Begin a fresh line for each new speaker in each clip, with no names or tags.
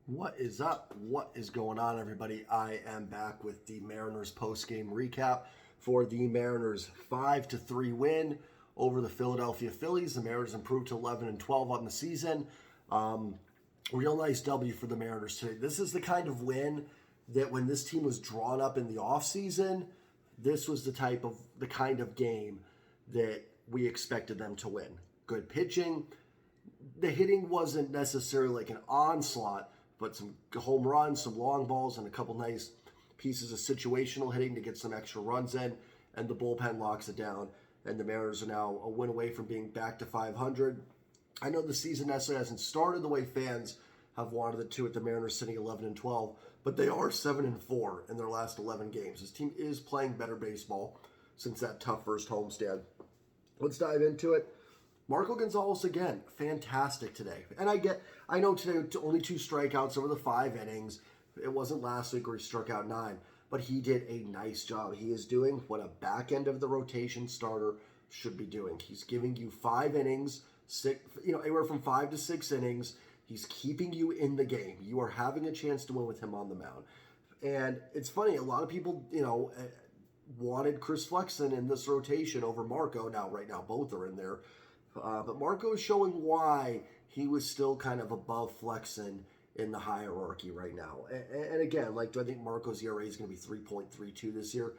What is up? What is going on, everybody? I am back with the Mariners post-game recap for the Mariners 5-3 win over the Philadelphia Phillies. The Mariners improved to 11-12 on the season. Real nice W for the Mariners today. This is the kind of win that when this team was drawn up in the offseason, this was the kind of game that we expected them to win. Good pitching. The hitting wasn't necessarily like an onslaught, but some home runs, some long balls, and a couple nice pieces of situational hitting to get some extra runs in, and the bullpen locks it down. And the Mariners are now a win away from being back to 500. I know the season necessarily hasn't started the way fans have wanted it to, with the Mariners sitting 11-12, but they are 7-4 in their last 11 games. This team is playing better baseball since that tough first homestand. Let's dive into it. Marco Gonzalez again, fantastic today. And I know today only 2 strikeouts over the 5 innings. It wasn't last week where he struck out 9, but he did a nice job. He is doing what a back end of the rotation starter should be doing. He's giving you 5 innings, anywhere from 5 to 6 innings. He's keeping you in the game. You are having a chance to win with him on the mound. And it's funny, a lot of people, wanted Chris Flexen in this rotation over Marco. Now, right now, both are in there. But Marco is showing why he was still kind of above Flexen in the hierarchy right now. And again, do I think Marco's ERA is going to be 3.32 this year?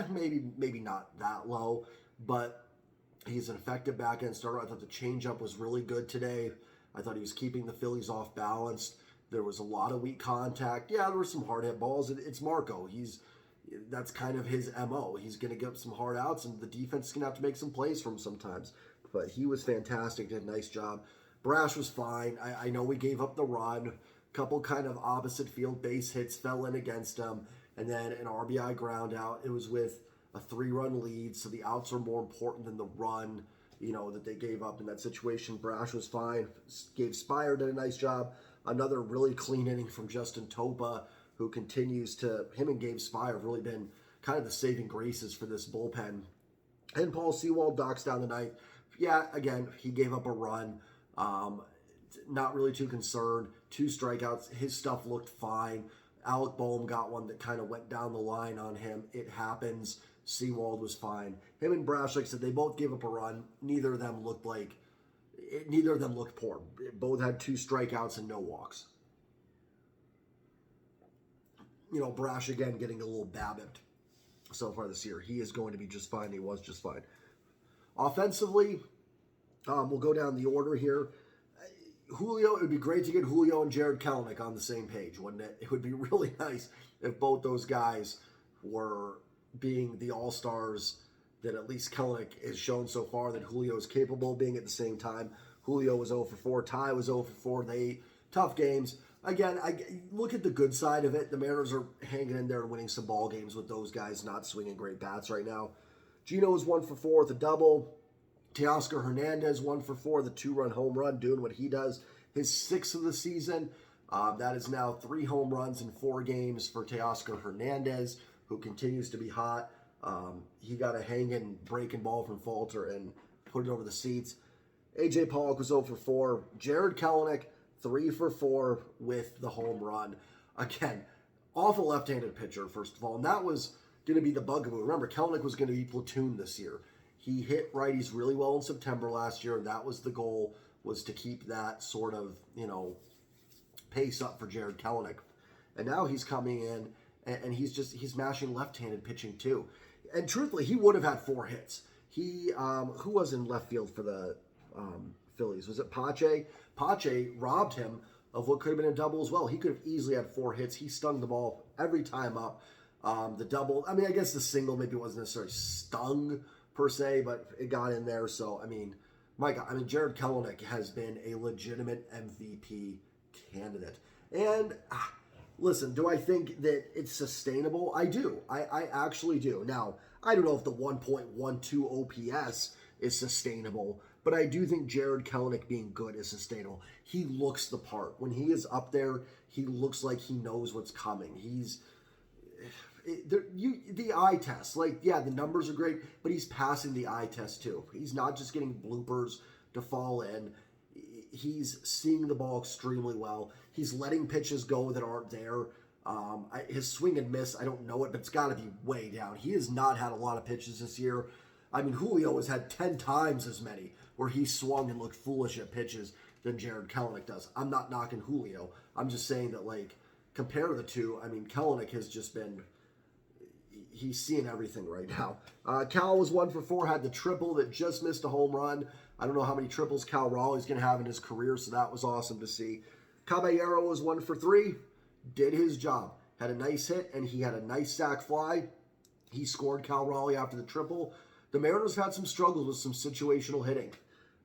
Maybe not that low, but he's an effective back-end starter. I thought the changeup was really good today. I thought he was keeping the Phillies off balance. There was a lot of weak contact. Yeah, there were some hard hit balls. It's Marco. That's kind of his MO. He's going to get some hard outs, and the defense is going to have to make some plays for him sometimes. But he was fantastic, did a nice job. Brash was fine. I know we gave up the run. A couple kind of opposite field base hits fell in against him. And then an RBI ground out. It was with a 3-run lead, so the outs are more important than the run, that they gave up in that situation. Brash was fine. Gabe Spire did a nice job. Another really clean inning from Justin Topa, who continues him and Gabe Spire have really been kind of the saving graces for this bullpen. And Paul Sewald knocks down the ninth. Yeah, again, he gave up a run. Not really too concerned. 2 strikeouts. His stuff looked fine. Alec Boehm got one that kind of went down the line on him. It happens. Sewald was fine. Him and Brash, like I said, they both gave up a run. Neither of them looked poor. Both had 2 strikeouts and no walks. Brash again getting a little BABIP so far this year. He is going to be just fine. He was just fine. Offensively, we'll go down the order here. Julio, it would be great to get Julio and Jared Kelenic on the same page, wouldn't it? It would be really nice if both those guys were being the all-stars that at least Kelenic has shown so far that Julio is capable of being at the same time. Julio was 0 for 4. Ty was 0 for 4. They tough games. Again, I look at the good side of it. The Mariners are hanging in there and winning some ball games with those guys not swinging great bats right now. Gino was 1 for 4 with a double. Teoscar Hernandez 1 for 4, the 2-run home run, doing what he does. His 6th of the season. That is now 3 home runs in 4 games for Teoscar Hernandez, who continues to be hot. He got a hanging breaking ball from Falter and put it over the seats. AJ Pollock was 0 for 4. Jared Kelenic 3 for 4 with the home run. Again, awful left-handed pitcher, first of all, and that was going to be the bugaboo. Remember, Kelenic was going to be platoon this year. He hit righties really well in September last year, and that was the goal, was to keep that sort of, pace up for Jared Kelenic. And now he's coming in, and he's mashing left-handed pitching too. And truthfully, he would have had 4 hits. Who was in left field for the Phillies? Was it Pache? Pache robbed him of what could have been a double as well. He could have easily had 4 hits. He stung the ball every time up. The double, I guess the single maybe wasn't necessarily stung per se, but it got in there. So, my God, Jared Kelenic has been a legitimate MVP candidate. And listen, do I think that it's sustainable? I do. I actually do. Now, I don't know if the 1.12 OPS is sustainable, but I do think Jared Kelenic being good is sustainable. He looks the part. When he is up there, he looks like he knows what's coming. The eye test, the numbers are great, but he's passing the eye test too. He's not just getting bloopers to fall in. he's seeing the ball extremely well. He's letting pitches go that aren't there. His swing and miss, I don't know it, but it's got to be way down. He has not had a lot of pitches this year. I mean, Julio has had 10 times as many where he swung and looked foolish at pitches than Jared Kelenic does. I'm not knocking Julio. I'm just saying that, like, compare the two. I mean, Kelenic has just been, he's seeing everything right now. Cal was 1 for 4, had the triple that just missed a home run. I don't know how many triples Cal Raleigh's going to have in his career, so that was awesome to see. Caballero was 1 for 3, did his job. Had a nice hit, and he had a nice sac fly. He scored Cal Raleigh after the triple. The Mariners had some struggles with some situational hitting.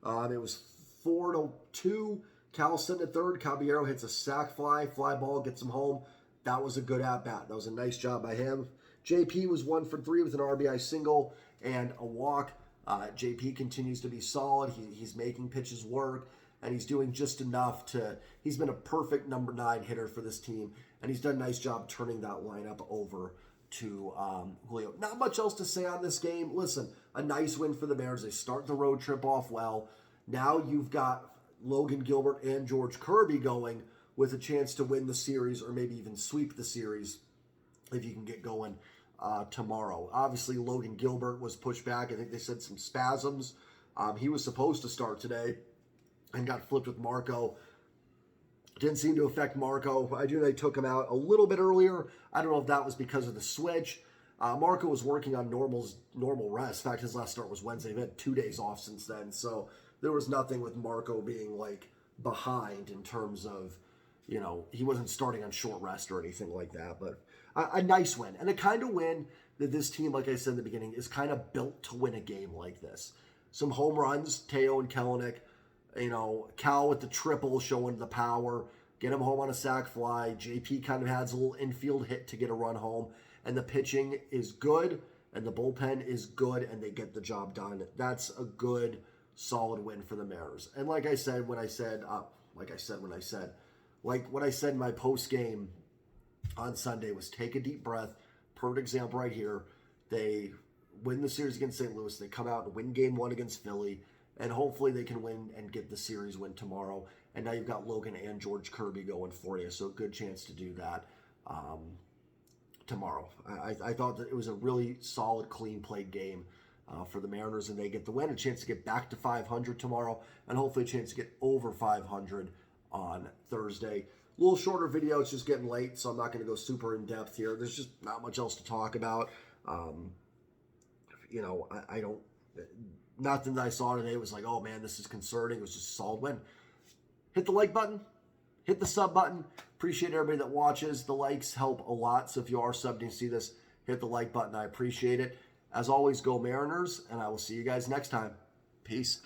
It was 4-2. Cal sent at third. Caballero hits a sac fly ball, gets him home. That was a good at-bat. That was a nice job by him. JP was 1 for 3 with an RBI single and a walk. JP continues to be solid. He's making pitches work, and he's doing just enough to, he's been a perfect number 9 hitter for this team, and he's done a nice job turning that lineup over to Julio. Not much else to say on this game. Listen, a nice win for the Mariners. They start the road trip off well. Now you've got Logan Gilbert and George Kirby going with a chance to win the series or maybe even sweep the series if you can get going tomorrow. Obviously, Logan Gilbert was pushed back. I think they said some spasms. He was supposed to start today and got flipped with Marco. Didn't seem to affect Marco. I do know they took him out a little bit earlier. I don't know if that was because of the switch. Marco was working on normal rest. In fact, his last start was Wednesday. They've had 2 days off since then. So there was nothing with Marco being like behind in terms of, you know, he wasn't starting on short rest or anything like that. But a nice win. And a kind of win that this team, like I said in the beginning, is kind of built to win a game like this. Some home runs, Teo and Kelenic. You know, Cal with the triple showing the power. Get him home on a sac fly. JP kind of has a little infield hit to get a run home. And the pitching is good, and the bullpen is good, and they get the job done. That's a good, solid win for the Mariners. And like I said when I said, what I said in my post game on Sunday was take a deep breath. Perfect example right here. They win the series against St. Louis. They come out and win game 1 against Philly. And hopefully they can win and get the series win tomorrow. And now you've got Logan and George Kirby going for you. So a good chance to do that tomorrow. I thought that it was a really solid, clean played game for the Mariners. And they get the win, a chance to get back to 500 tomorrow. And hopefully a chance to get over 500 on Thursday. A little shorter video. It's just getting late, so I'm not going to go super in depth here. There's just not much else to talk about. You know, I don't... Nothing that I saw today was like, oh man, this is concerning. It was just a solid win. Hit the like button. Hit the sub button. Appreciate everybody that watches. The likes help a lot. So if you are subbed and you see this, hit the like button. I appreciate it. As always, go Mariners, and I will see you guys next time. Peace.